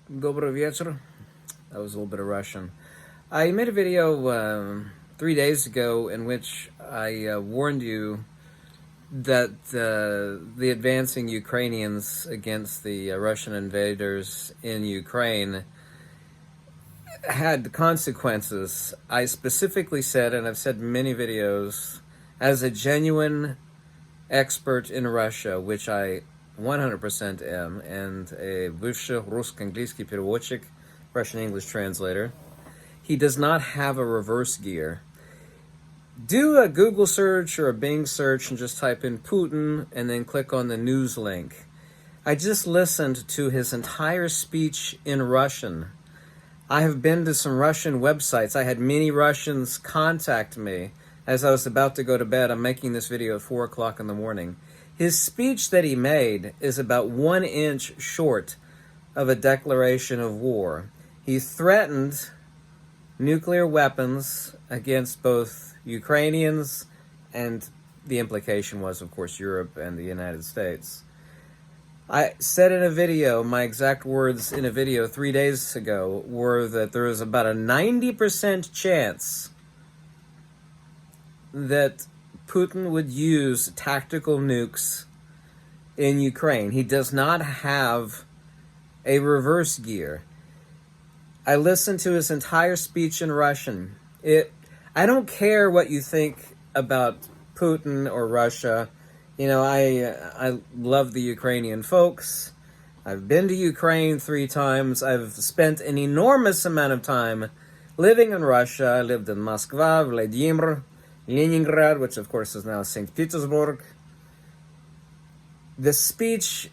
Dobro wieczór. That was a little bit of Russian. I made a video 3 days ago in which I warned you that the advancing Ukrainians against the Russian invaders in Ukraine had consequences. I specifically said, and I've said in many videos, as a genuine expert in Russia, which I 100% am, and a бывший русско-английский переводчик, Russian-English translator, he does not have a reverse gear. Do a Google search or a Bing search and just type in Putin and then click on the news link. I just listened to his entire speech in Russian. I have been to some Russian websites. I had many Russians contact me as I was about to go to bed. I'm making this video at 4 o'clock in the morning. His speech that he made is about 1 inch short of a declaration of war. He threatened nuclear weapons against both Ukrainians, and the implication was, of course, Europe and the United States. I said in a video, my exact words in a video 3 days ago were that there is about a 90% chance that Putin would use tactical nukes in Ukraine. He does not have a reverse gear. I listened to his entire speech in Russian. I don't care what you think about Putin or Russia. You know, I love the Ukrainian folks. I've been to Ukraine 3 times. I've spent an enormous amount of time living in Russia. I lived in Moscow, Vladimir, Leningrad, which of course is now St. Petersburg. The speech,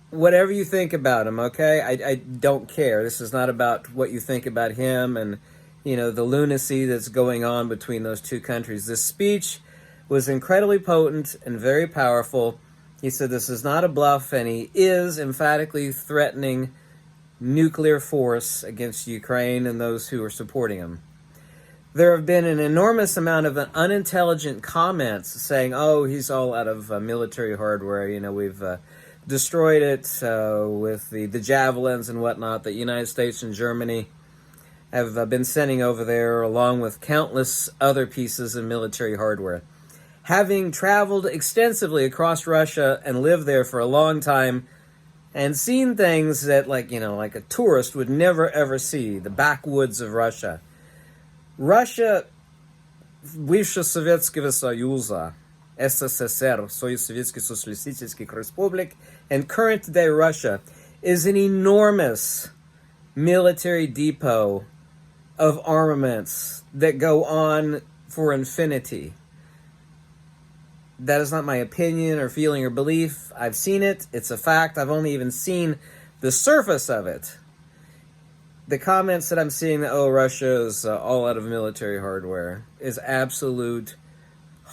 whatever you think about him, okay? I don't care. This is not about what you think about him and, you know, the lunacy that's going on between those two countries. This speech was incredibly potent and very powerful. He said this is not a bluff, and he is emphatically threatening nuclear force against Ukraine and those who are supporting him. There have been an enormous amount of unintelligent comments saying, oh, he's all out of military hardware. You know, we've destroyed it with the javelins and whatnot that the United States and Germany have been sending over there, along with countless other pieces of military hardware. Having traveled extensively across Russia and lived there for a long time and seen things that, like a tourist would never ever see, the backwoods of Russia. Russia, бывшего Советского Союза, СССР, Союз Советских Социалистических Республик, and current-day Russia is an enormous military depot of armaments that go on for infinity. That is not my opinion or feeling or belief. I've seen it. It's a fact. I've only even seen the surface of it. The comments that I'm seeing that, oh, Russia is all out of military hardware is absolute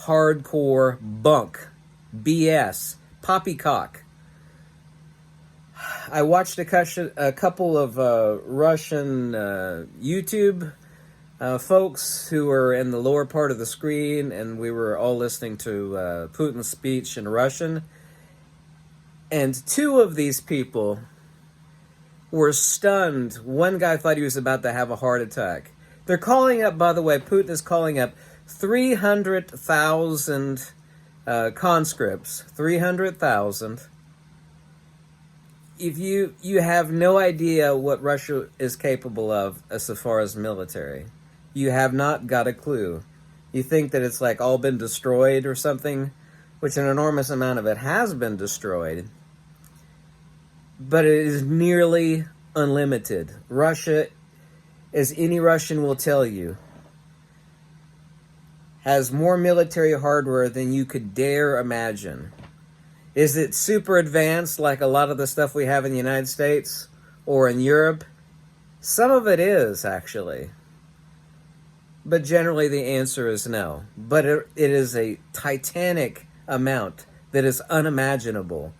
hardcore bunk, BS, poppycock. I watched a couple of Russian YouTube folks who were in the lower part of the screen, and we were all listening to Putin's speech in Russian. And 2 of these people were stunned. One guy thought he was about to have a heart attack. They're calling up, by the way, Putin is calling up 300,000 conscripts. 300,000. If you have no idea what Russia is capable of as far as military. You have not got a clue. You think that it's like all been destroyed or something, which an enormous amount of it has been destroyed. But it is nearly unlimited. Russia, as any Russian will tell you, has more military hardware than you could dare imagine. Is it super advanced like a lot of the stuff we have in the United States or in Europe? Some of it is, actually. But generally the answer is no. But it is a titanic amount that is unimaginable.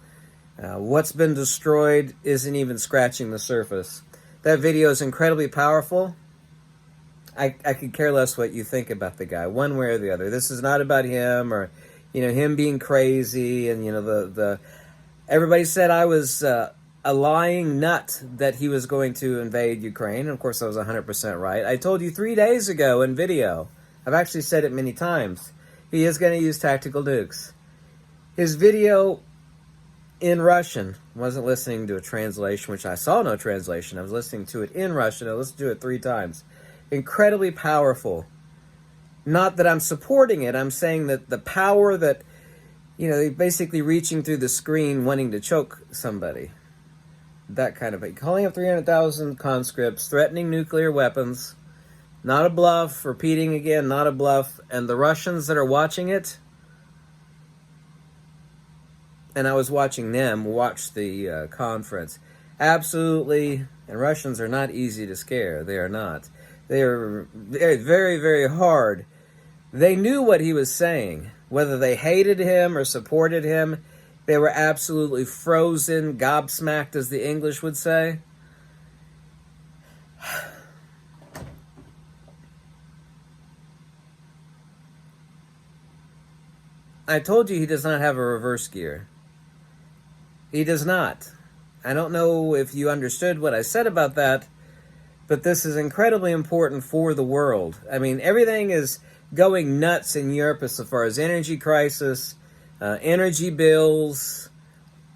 What's been destroyed isn't even scratching the surface. That video is incredibly powerful. I could care less what you think about the guy, one way or the other. This is not about him or, him being crazy. And, everybody said I was a lying nut that he was going to invade Ukraine. And of course, I was 100% right. I told you 3 days ago in video, I've actually said it many times, he is going to use tactical nukes. His video in Russian, wasn't listening to a translation, which I saw no translation. I was listening to it in Russian. I listened to it 3 times. Incredibly powerful. Not that I'm supporting it. I'm saying that the power that, basically reaching through the screen wanting to choke somebody. That kind of thing. Calling up 300,000 conscripts, threatening nuclear weapons. Not a bluff. Repeating again, not a bluff. And the Russians that are watching it, and I was watching them watch the conference. Absolutely, and Russians are not easy to scare. They are not. They are very, very hard. They knew what he was saying. Whether they hated him or supported him, they were absolutely frozen, gobsmacked, as the English would say. I told you he does not have a reverse gear. He does not. I don't know if you understood what I said about that, but this is incredibly important for the world. I mean, everything is going nuts in Europe as far as energy crisis, energy bills,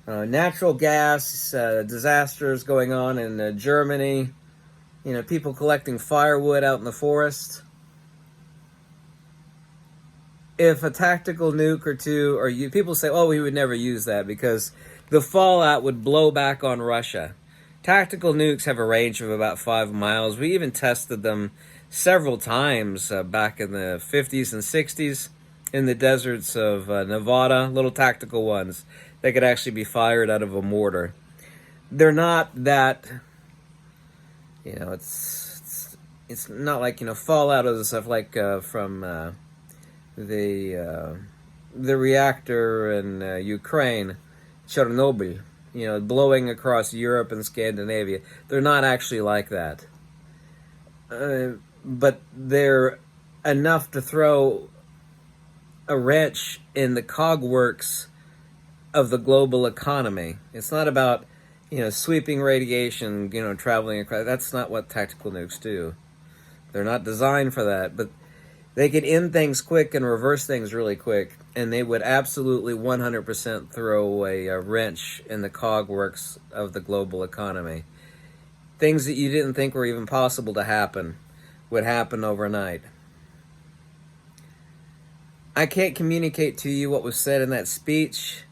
natural gas disasters going on in Germany, people collecting firewood out in the forest. If a tactical nuke or two, or people say, oh, we would never use that because the fallout would blow back on Russia. Tactical nukes have a range of about 5 miles. We even tested them several times back in the 50s and 60s in the deserts of Nevada, little tactical ones that could actually be fired out of a mortar. They're not that, it's not like, fallout of the stuff like from the reactor in Ukraine, Chernobyl, blowing across Europe and Scandinavia. They're not actually like that. But they're enough to throw a wrench in the cogworks of the global economy. It's not about, sweeping radiation, traveling across. That's not what tactical nukes do. They're not designed for that, but they could end things quick and reverse things really quick, and they would absolutely 100% throw a wrench in the cogworks of the global economy. Things that you didn't think were even possible to happen would happen overnight. I can't communicate to you what was said in that speech,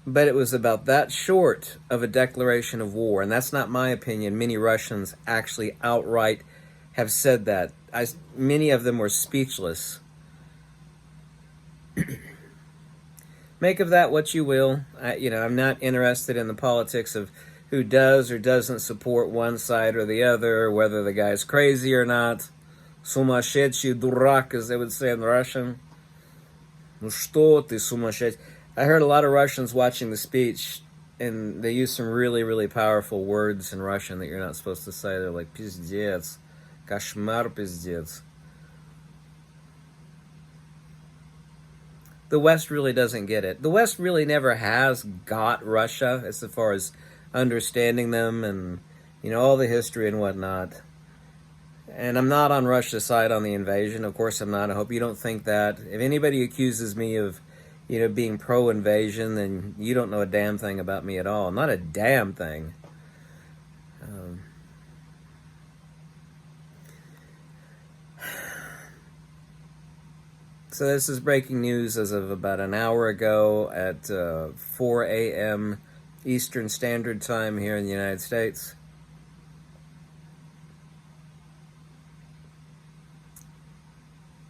but it was about that short of a declaration of war, and that's not my opinion. Many Russians actually outright have said that. Many of them were speechless. Make of that what you will. I'm not interested in the politics of who does or doesn't support one side or the other, whether the guy's crazy or not. Сумасшедший дурак, as they would say in Russian. Ну что ты сумасшедший? I heard a lot of Russians watching the speech, and they use some really, really powerful words in Russian that you're not supposed to say. They're like, пиздец. Кошмар, пиздец. The West really doesn't get it. The West really never has got Russia as far as understanding them and, all the history and whatnot. And I'm not on Russia's side on the invasion. Of course I'm not. I hope you don't think that. If anybody accuses me of, being pro-invasion, then you don't know a damn thing about me at all. Not a damn thing. So this is breaking news as of about an hour ago at 4 a.m. Eastern Standard Time here in the United States.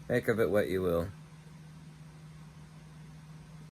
Make of it what you will.